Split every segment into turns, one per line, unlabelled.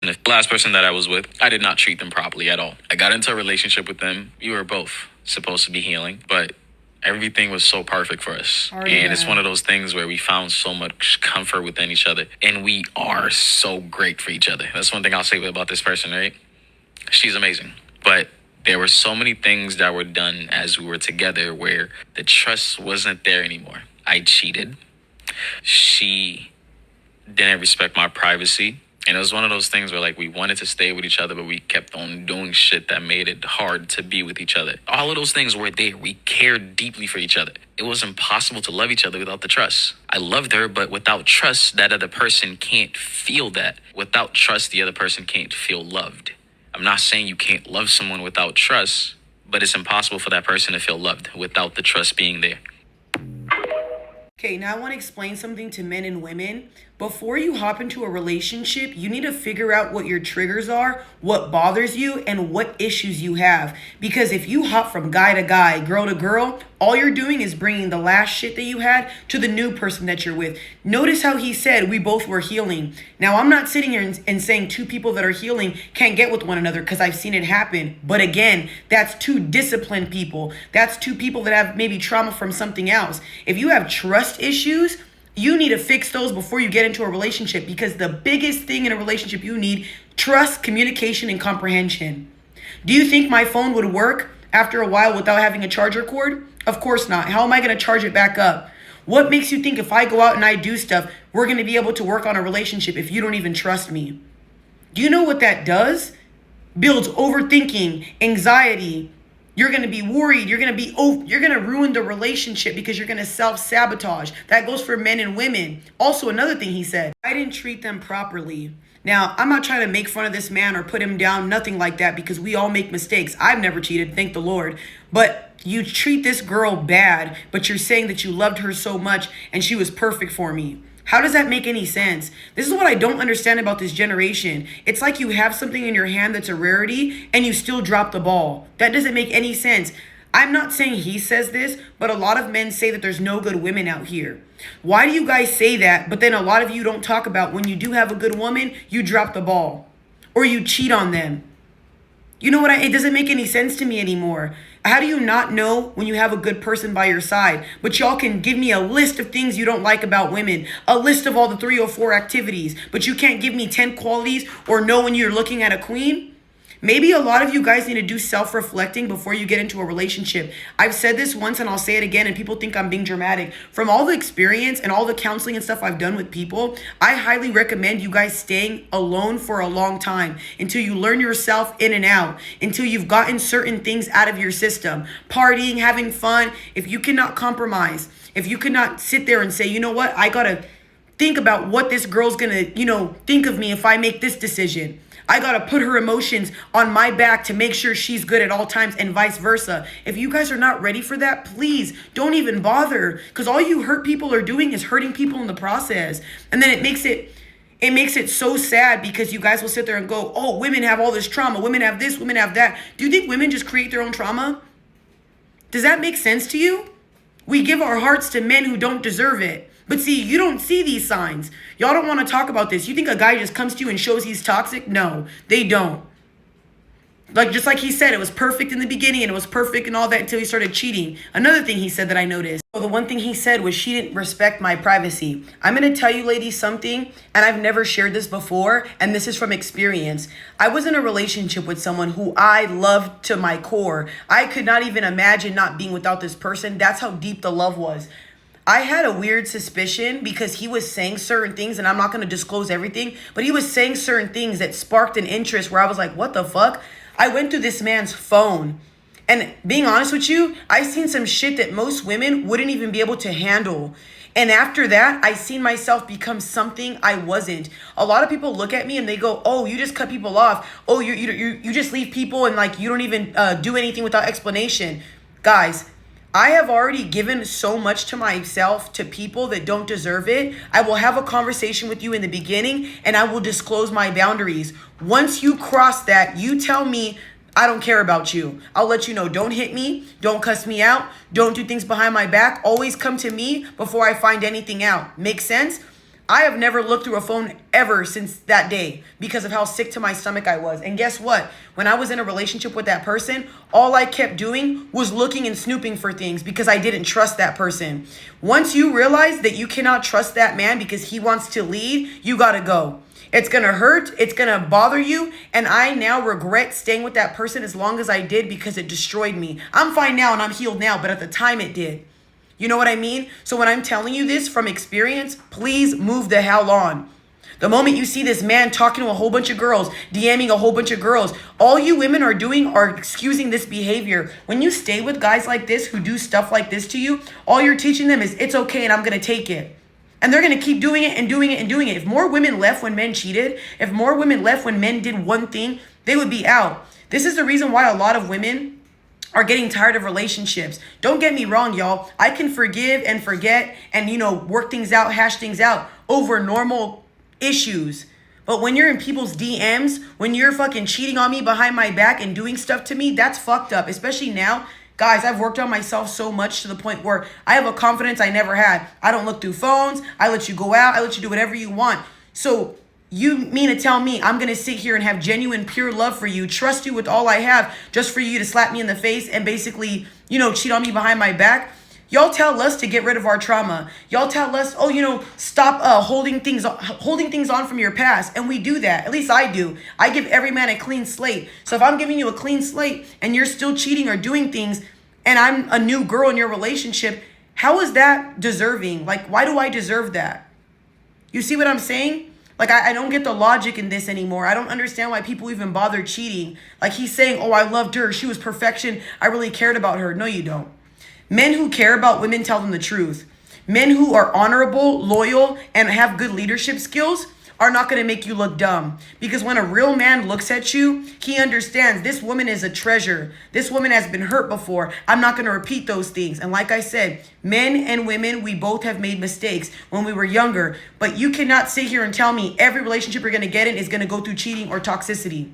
The last person that I was with, I did not treat them properly at all. I got into a relationship with them. We were both supposed to be healing, but everything was so perfect for us. And it's one of those things where we found so much comfort within each other. And we are so great for each other. That's one thing I'll say about this person, right? She's amazing. But there were so many things that were done as we were together where the trust wasn't there anymore. I cheated. She didn't respect my privacy. And it was one of those things where like we wanted to stay with each other, but we kept on doing shit that made it hard to be with each other. All of those things were there. We cared deeply for each other. It was impossible to love each other without the trust. I loved her, but without trust, that other person can't feel that. Without trust, the other person can't feel loved. I'm not saying you can't love someone without trust, but it's impossible for that person to feel loved without the trust being there.
Okay, now I want to explain something to men and women. Before you hop into a relationship, you need to figure out what your triggers are, what bothers you, and what issues you have. Because if you hop from guy to guy, girl to girl, all you're doing is bringing the last shit that you had to the new person that you're with. Notice how he said we both were healing. Now, I'm not sitting here and saying two people that are healing can't get with one another because I've seen it happen. But again, that's two disciplined people. That's two people that have maybe trauma from something else. If you have trust issues, you need to fix those before you get into a relationship, because the biggest thing in a relationship you need: trust, communication, and comprehension. Do you think my phone would work after a while without having a charger cord? Of course not. How am I going to charge it back up? What makes you think if I go out and I do stuff, we're going to be able to work on a relationship if you don't even trust me? Do you know what that does? Builds overthinking, anxiety. You're going to be worried. You're going to ruin the relationship because you're going to self-sabotage. That goes for men and women. Also, another thing he said, I didn't treat them properly. Now, I'm not trying to make fun of this man or put him down, nothing like that, because we all make mistakes. I've never cheated, thank the Lord. But you treat this girl bad, but you're saying that you loved her so much and she was perfect for me. How does that make any sense? This is what I don't understand about this generation. It's like you have something in your hand that's a rarity and you still drop the ball. That doesn't make any sense. I'm not saying he says this, but a lot of men say that there's no good women out here. Why do you guys say that, but then a lot of you don't talk about when you do have a good woman, you drop the ball or you cheat on them? You know what? It doesn't make any sense to me anymore. How do you not know when you have a good person by your side? But y'all can give me a list of things you don't like about women, a list of all the 3 or 4 activities, but you can't give me 10 qualities or know when you're looking at a queen? Maybe a lot of you guys need to do self-reflecting before you get into a relationship. I've said this once and I'll say it again, and people think I'm being dramatic. From all the experience and all the counseling and stuff I've done with people, I highly recommend you guys staying alone for a long time until you learn yourself in and out, until you've gotten certain things out of your system. Partying, having fun. If you cannot compromise, if you cannot sit there and say, you know what, I gotta think about what this girl's gonna, think of me if I make this decision. I got to put her emotions on my back to make sure she's good at all times, and vice versa. If you guys are not ready for that, please don't even bother, because all you hurt people are doing is hurting people in the process. And then it makes it so sad, because you guys will sit there and go, oh, women have all this trauma. Women have this, women have that. Do you think women just create their own trauma? Does that make sense to you? We give our hearts to men who don't deserve it. But see, you don't see these signs. Y'all don't want to talk about this. You think a guy just comes to you and shows he's toxic? No, they don't. Just like he said, it was perfect in the beginning and it was perfect and all that until he started cheating. Another thing he said that I noticed. Well, the one thing he said was she didn't respect my privacy. I'm going to tell you ladies something, and I've never shared this before, and this is from experience. I was in a relationship with someone who I loved to my core. I could not even imagine not being without this person. That's how deep the love was. I had a weird suspicion because he was saying certain things, and I'm not going to disclose everything, but he was saying certain things that sparked an interest where I was like, what the fuck? I went through this man's phone, and being honest with you, I seen some shit that most women wouldn't even be able to handle. And after that, I seen myself become something I wasn't. A lot of people look at me and they go, oh, you just cut people off. Oh, you just leave people and you don't even do anything without explanation. Guys, I have already given so much to myself to people that don't deserve it. I will have a conversation with you in the beginning and I will disclose my boundaries. Once you cross that, you tell me, I don't care about you. I'll let you know. Don't hit me. Don't cuss me out. Don't do things behind my back. Always come to me before I find anything out. Make sense? I have never looked through a phone ever since that day because of how sick to my stomach I was. And guess what? When I was in a relationship with that person, all I kept doing was looking and snooping for things because I didn't trust that person. Once you realize that you cannot trust that man because he wants to lead, you gotta go. It's going to hurt. It's going to bother you. And I now regret staying with that person as long as I did because it destroyed me. I'm fine now and I'm healed now, but at the time it did. You know what I mean? So when I'm telling you this from experience, please move the hell on. The moment you see this man talking to a whole bunch of girls, DMing a whole bunch of girls, all you women are doing are excusing this behavior. When you stay with guys like this who do stuff like this to you, all you're teaching them is it's okay and I'm going to take it. And they're going to keep doing it and doing it and doing it. If more women left when men cheated, if more women left when men did one thing, they would be out. This is the reason why a lot of women are getting tired of relationships. Don't get me wrong, y'all. I can forgive and forget and, work things out, hash things out over normal issues. But when you're in people's DMs, when you're fucking cheating on me behind my back and doing stuff to me, that's fucked up. Especially now. Guys, I've worked on myself so much to the point where I have a confidence I never had. I don't look through phones. I let you go out. I let you do whatever you want. So you mean to tell me I'm going to sit here and have genuine, pure love for you, trust you with all I have just for you to slap me in the face and basically, cheat on me behind my back? Y'all tell us to get rid of our trauma. Y'all tell us, stop holding things on from your past. And we do that. At least I do. I give every man a clean slate. So if I'm giving you a clean slate and you're still cheating or doing things and I'm a new girl in your relationship, how is that deserving? Like, why do I deserve that? You see what I'm saying? Like, I don't get the logic in this anymore. I don't understand why people even bother cheating. Like, he's saying, I loved her. She was perfection. I really cared about her. No, you don't. Men who care about women tell them the truth. Men who are honorable, loyal, and have good leadership skills are not going to make you look dumb. Because when a real man looks at you, he understands this woman is a treasure. This woman has been hurt before. I'm not going to repeat those things. And like I said, men and women, we both have made mistakes when we were younger. But you cannot sit here and tell me every relationship you're going to get in is going to go through cheating or toxicity.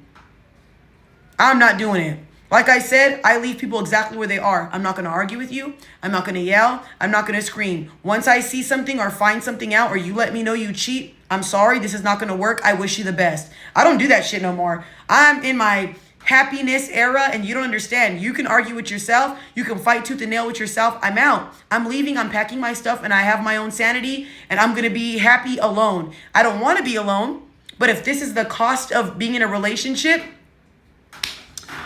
I'm not doing it. Like I said, I leave people exactly where they are. I'm not going to argue with you. I'm not going to yell. I'm not going to scream. Once I see something or find something out or you let me know you cheat, I'm sorry. This is not going to work. I wish you the best. I don't do that shit no more. I'm in my happiness era and you don't understand. You can argue with yourself. You can fight tooth and nail with yourself. I'm out. I'm leaving. I'm packing my stuff and I have my own sanity and I'm going to be happy alone. I don't want to be alone. But if this is the cost of being in a relationship,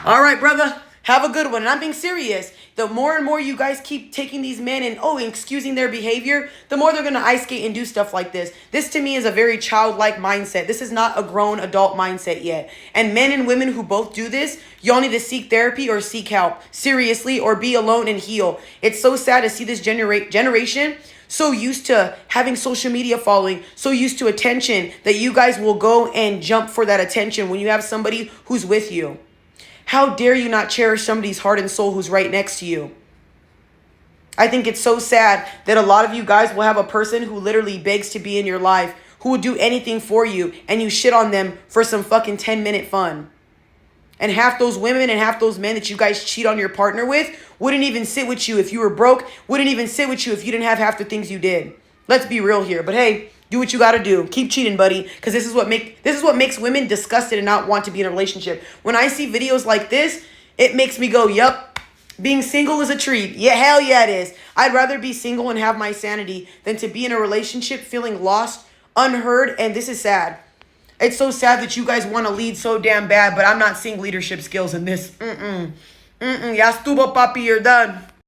all right, brother, have a good one. And I'm being serious. The more and more you guys keep taking these men and excusing their behavior, the more they're going to ice skate and do stuff like this. This to me is a very childlike mindset. This is not a grown adult mindset yet. And men and women who both do this, y'all need to seek therapy or seek help seriously or be alone and heal. It's so sad to see this generation so used to having social media following, so used to attention that you guys will go and jump for that attention when you have somebody who's with you. How dare you not cherish somebody's heart and soul who's right next to you? I think it's so sad that a lot of you guys will have a person who literally begs to be in your life, who will do anything for you, and you shit on them for some fucking 10-minute fun. And half those women and half those men that you guys cheat on your partner with wouldn't even sit with you if you were broke, wouldn't even sit with you if you didn't have half the things you did. Let's be real here. But hey, do what you got to do. Keep cheating, buddy, because this is what makes women disgusted and not want to be in a relationship. When I see videos like this, it makes me go, yup, being single is a treat. Yeah, hell yeah, it is. I'd rather be single and have my sanity than to be in a relationship feeling lost, unheard, and this is sad. It's so sad that you guys want to lead so damn bad, but I'm not seeing leadership skills in this. Ya estuvo, papi, you're done.